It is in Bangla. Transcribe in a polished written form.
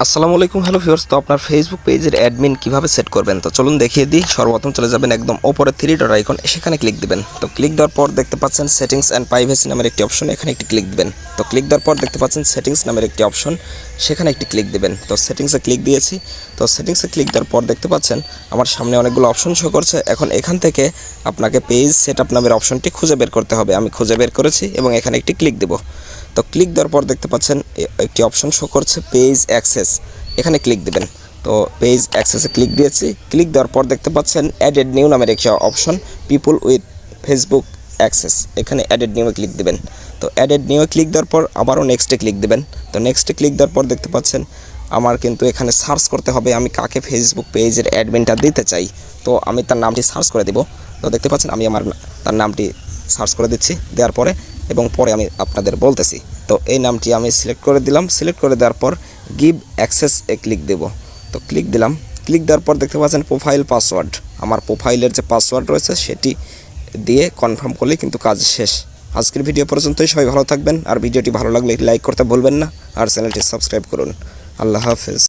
আসসালামু আলাইকুম হ্যালো ভিউয়ার্স। তো আপনার ফেসবুক পেজের অ্যাডমিন কিভাবে সেট করবেন তো চলুন দেখিয়ে দিই। সর্বপ্রথম চলে যাবেন একদম ওপরে থ্রি ডট আইকন, সেখানে ক্লিক দিবেন। তো ক্লিক দেওয়ার পর দেখতে পাচ্ছেন সেটিংস অ্যান্ড প্রাইভেসি নামের একটি অপশন, এখানে একটি ক্লিক দিবেন। তো ক্লিক দেওয়ার পর দেখতে পাচ্ছেন সেটিংস নামের একটি অপশন, সেখানে একটি ক্লিক দিবেন। তো সেটিংসে ক্লিক দিয়েছি। তো সেটিংসে ক্লিক দেওয়ার পর দেখতে পাচ্ছেন আমার সামনে অনেকগুলো অপশন শো করছে। এখন এখান থেকে আপনাকে পেজ সেটআপ নামের অপশনটি খুঁজে বের করতে হবে। আমি খুঁজে বের করেছি এবং এখানে একটি ক্লিক দেব। তো ক্লিক দেওয়ার পর দেখতে পাচ্ছেন একটি অপশন শো করছে পেজ অ্যাক্সেস, এখানে ক্লিক দিবেন। তো পেজ অ্যাক্সেসে ক্লিক দিয়েছি। ক্লিক দেওয়ার পর দেখতে পাচ্ছেন অ্যাডেড নিউ নামের একটি option, people with Facebook access, এখানে অ্যাডেড নিউয়ে ক্লিক দিবেন। তো অ্যাডেড নিউয়ে ক্লিক দেওয়ার পর আবারও নেক্সটে ক্লিক দিবেন। তো নেক্সটে ক্লিক দেওয়ার পর দেখতে পাচ্ছেন আমার কিন্তু এখানে সার্চ করতে হবে আমি কাকে ফেসবুক পেজের অ্যাডমিনটা দিতে চাই। তো আমি তার নামটি সার্চ করে দেব। তো দেখতে পাচ্ছেন আমি তার নামটি সার্চ করে দিচ্ছি, দেওয়ার পরে এবং পরে আমি আপনাদের বলতেছি। তো এই নামটি আমি সিলেক্ট করে দিলাম। সিলেক্ট করে দেওয়ার পর গিভ অ্যাক্সেস এ ক্লিক দেব। তো ক্লিক দিলাম। ক্লিক দেওয়ার পর দেখতে পাচ্ছেন প্রোফাইল পাসওয়ার্ড, আমার প্রোফাইলের যে পাসওয়ার্ড রয়েছে সেটি দিয়ে কনফার্ম করলেই কিন্তু কাজ শেষ। আজকের ভিডিও পর্যন্তই, সবাই ভালো থাকবেন। আর ভিডিওটি ভালো লাগলে লাইক করতে ভুলবেন না, আর চ্যানেলটি সাবস্ক্রাইব করুন। আল্লাহ হাফেজ।